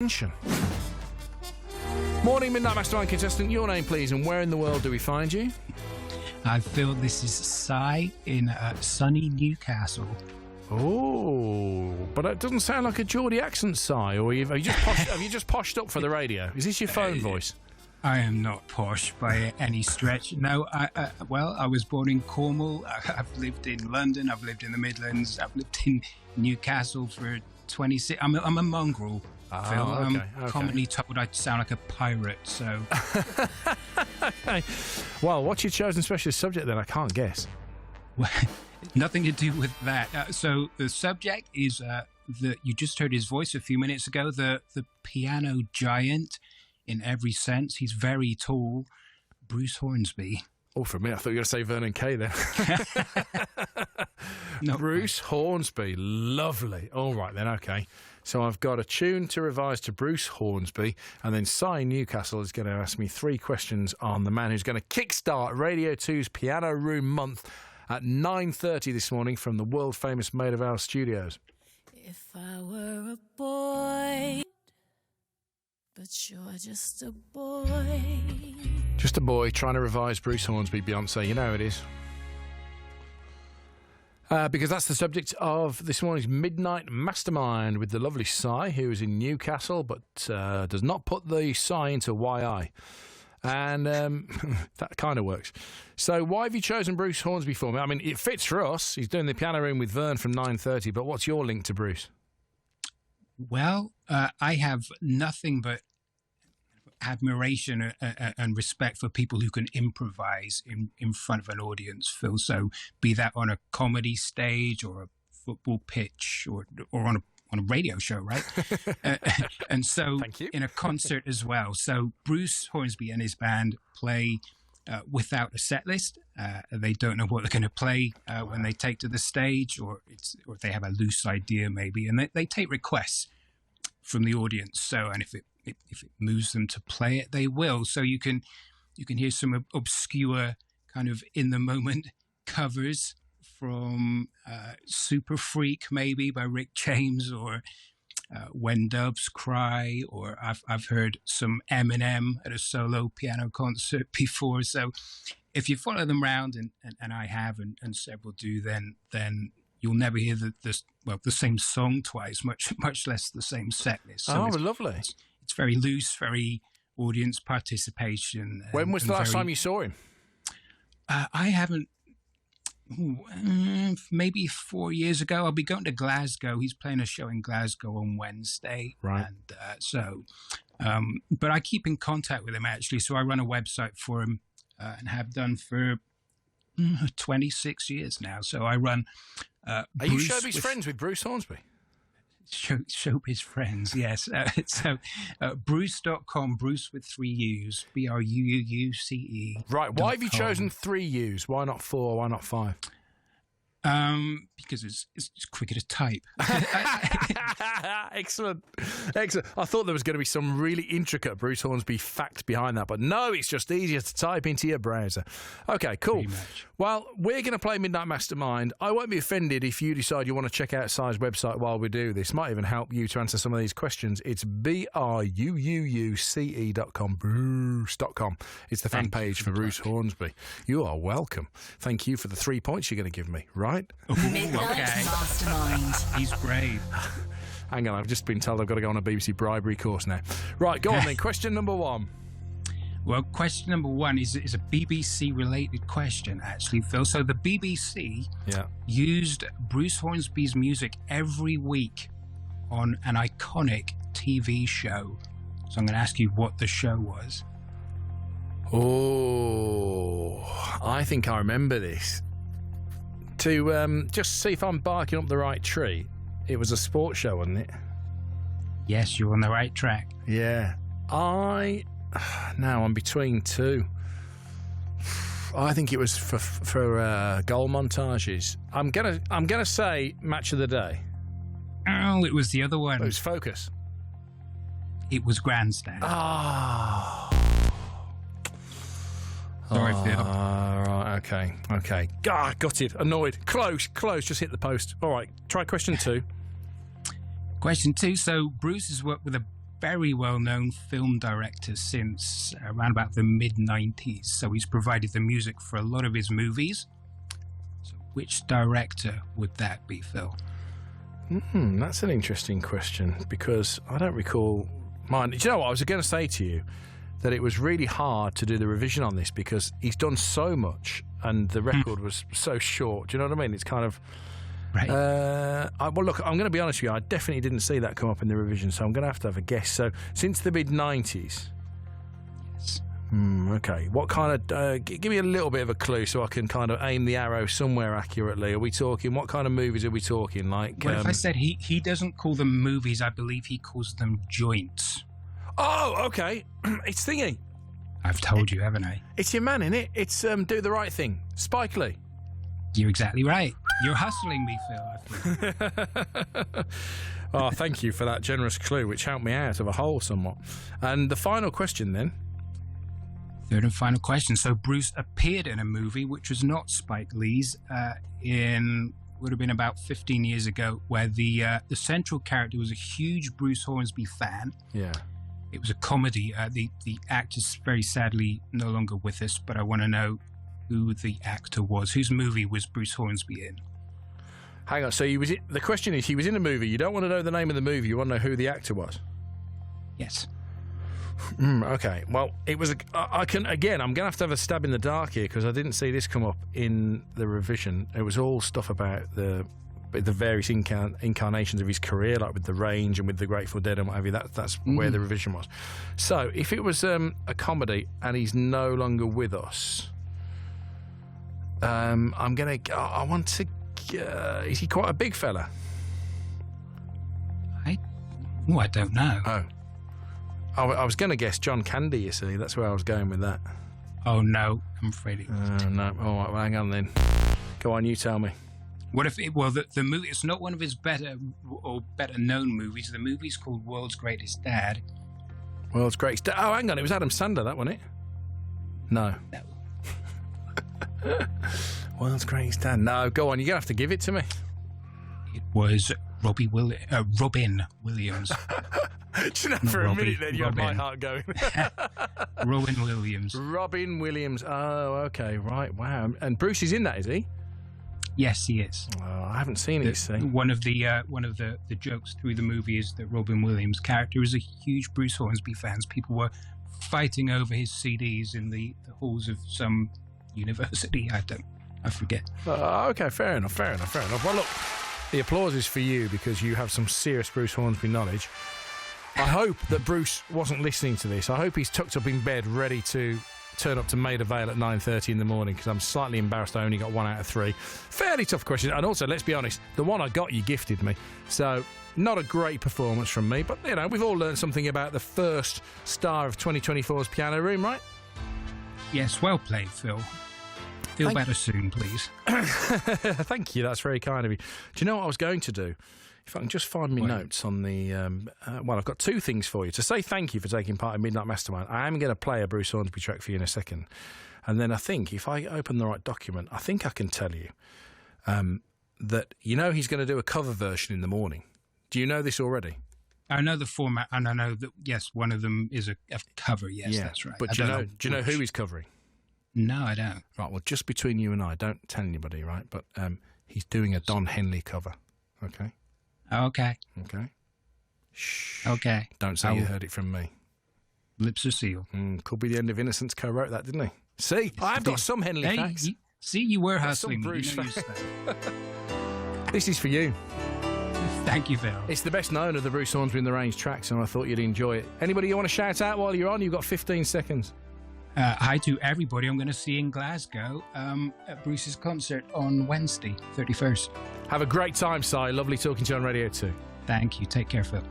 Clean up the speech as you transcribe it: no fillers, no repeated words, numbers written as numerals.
attention. Morning, Midnight Mastermind contestant. Your name, please, and where in the world do we find you? I feel this is Cy in sunny Newcastle. Oh, but it doesn't sound like a Geordie accent, Cy. Or have you just poshed up for the radio? Is this your phone voice? I am not posh by any stretch. No, I was born in Cornwall. I've lived in London. I've lived in the Midlands. I've lived in Newcastle for 26. I'm a mongrel. Phil. Okay. I'm commonly told I sound like a pirate. So, well, what's your chosen specialist subject then? I can't guess. Nothing to do with that. So the subject is that you just heard his voice a few minutes ago. The piano giant. In every sense, he's very tall. Bruce Hornsby. Oh, for me, I thought you were going to say Vernon Kay then. No. Bruce Hornsby, lovely. All right then, okay. So I've got a tune to revise to Bruce Hornsby, and then Cy Newcastle is going to ask me 3 questions on the man who's going to kickstart Radio 2's Piano Room Month at 9:30 this morning from the world-famous Maid of Our studios. If I were a boy... But you're just a boy. Just a boy trying to revise Bruce Hornsby, Beyonce. You know it is. Because that's the subject of this morning's Midnight Mastermind with the lovely Cy, who is in Newcastle, but does not put the Cy into YI. And that kind of works. So why have you chosen Bruce Hornsby for me? I mean, it fits for us. He's doing the Piano Room with Vern from 9:30, but what's your link to Bruce? Well, I have nothing but admiration and respect for people who can improvise in front of an audience, Phil. So be that on a comedy stage or a football pitch or on a radio show, right? And so in a concert as well. So Bruce Hornsby and his band play without a set list. They don't know what they're going to play when they take to the stage, or they have a loose idea maybe, and they take requests from the audience. So, and if it moves them to play it, they will. So you can hear some obscure kind of in the moment covers from Super Freak maybe by Rick James, or When Doves Cry, or I've heard some Eminem at a solo piano concert before. So if you follow them around, and I have, and several do, then you'll never hear the same song twice, much less the same set list. So Lovely. It's very loose, very audience participation. When was the last time you saw him? I haven't. Maybe 4 years ago. I'll be going to Glasgow. He's playing a show in Glasgow on Wednesday. Right. And but I keep in contact with him, actually. So I run a website for him and have done for 26 years now. So I run... Are you Showbiz friends with Bruce Hornsby? Showbiz friends, yes. Bruce.com, Bruce with 3 U's, BRUUUCE. Right, why have you chosen 3 U's? Why not 4? Why not 5? Because it's quicker to type. Excellent. I thought there was going to be some really intricate Bruce Hornsby fact behind that, but no, it's just easier to type into your browser. Okay, cool. Well, we're going to play Midnight Mastermind. I won't be offended if you decide you want to check out Cy's website while we do this. Might even help you to answer some of these questions. It's BRUUUCE.com, Bruce.com. It's the fan page for Bruce Hornsby. You are welcome. Thank you for the 3 points you're going to give me, right? Midnight Mastermind. He's brave. Hang on, I've just been told I've got to go on a BBC bribery course now. Right, go on then. Question number 1. Well, question number 1 is a BBC-related question, actually, Phil. So the BBC used Bruce Hornsby's music every week on an iconic TV show. So I'm going to ask you what the show was. Oh, I think I remember this. To just see if I'm barking up the right tree, it was a sports show, wasn't it? Yes, you're on the right track. Yeah. Now I'm between 2. I think it was for goal montages. I'm gonna say Match of the Day. Oh, it was the other one. It was Focus. It was Grandstand. Oh. Sorry, Phil. Right, okay. Gutted, annoyed, close, just hit the post. All right, try question 2. Question 2. So Bruce has worked with a very well-known film director since around about the mid-90s. So he's provided the music for a lot of his movies. So which director would that be, Phil? That's an interesting question, because I don't recall mine. Do you know what I was going to say to you? That it was really hard to do the revision on this because he's done so much and the record was so short. Do you know what I mean? It's kind of... Right. Well, look, I'm going to be honest with you. I definitely didn't see that come up in the revision, so I'm going to have a guess. So, since the mid-90s... Yes. Okay. What kind of... give me a little bit of a clue so I can kind of aim the arrow somewhere accurately. Are we talking... What kind of movies are we talking? Like... What if I said he doesn't call them movies, I believe he calls them joints. Oh, okay. It's thingy. I've told you, haven't I? It's your man, innit? It's Do the Right Thing. Spike Lee. You're exactly right. You're hustling me, Phil. I think. Oh, thank you for that generous clue, which helped me out of a hole somewhat. And the final question, then. Third and final question. So Bruce appeared in a movie which was not Spike Lee's would have been about 15 years ago, where the central character was a huge Bruce Hornsby fan. Yeah. It was a comedy. The actor's very sadly no longer with us, but I want to know who the actor was. Whose movie was Bruce Hornsby in? Hang on. So the question is, he was in a movie. You don't want to know the name of the movie. You want to know who the actor was. Yes. Okay. Well, it was. I'm going to have a stab in the dark here because I didn't see this come up in the revision. It was all stuff about the various incarnations of his career, like with the Range and with the Grateful Dead and what have you. That's where the revision was. So if it was a comedy and he's no longer with us, I want to. Is he quite a big fella? I don't know. Oh. I was going to guess John Candy, you see. That's where I was going with that. Oh, no. I'm afraid it was. No. All right, well, hang on then. Go on, you tell me. What if the movie, it's not one of his better known movies. The movie's called World's Greatest Dad. World's Greatest Dad. Oh, hang on. It was Adam Sandler, that wasn't it? No. World's Greatest Dad. No, go on. You're going to have to give it to me. It was Robin Williams. Do you know, for a minute then you had my heart going. Robin Williams. Robin Williams. Oh, okay. Right. Wow. And Bruce is in that, is he? Yes, he is. Oh, I haven't seen it. One of the jokes through the movie is that Robin Williams' character is a huge Bruce Hornsby fan. People were fighting over his CDs in the halls of some university. I forget. Okay, fair enough. Well, look, the applause is for you because you have some serious Bruce Hornsby knowledge. I hope that Bruce wasn't listening to this. I hope he's tucked up in bed ready to turn up to Maida Vale at 9:30 in the morning because I'm slightly embarrassed I only got 1 out of 3. Fairly tough question. And also, let's be honest, the one I got you gifted me. So, not a great performance from me. But, we've all learned something about the first star of 2024's Piano Room, right? Yes, well played, Phil. Feel better soon, please. Thank you. That's very kind of you. Do you know what I was going to do? If I can just find me notes on the... I've got 2 things for you. To say thank you for taking part in Midnight Mastermind, I am going to play a Bruce Hornsby track for you in a second. And then I think, if I open the right document, I think I can tell you that, he's going to do a cover version in the morning. Do you know this already? I know the format, and I know that, yes, one of them is a cover. Yes, yeah, that's right. But do you know who he's covering? No, I don't. Right, well, just between you and I, don't tell anybody, right? But he's doing a Don Henley cover, okay? Okay. Shh. Okay. Don't say you heard it from me. Lips are sealed. Could be the End of Innocence co-wrote that, didn't he? See, I've got some Henley facts. You were hustling. Bruce This is for you. Thank you, Phil. It's the best known of the Bruce Hornsby in the Range tracks, and I thought you'd enjoy it. Anybody you want to shout out while you're on? You've got 15 seconds. Hi to everybody. I'm going to see in Glasgow at Bruce's concert on Wednesday, 31st. Have a great time, Si. Lovely talking to you on Radio 2. Thank you. Take care, Phil.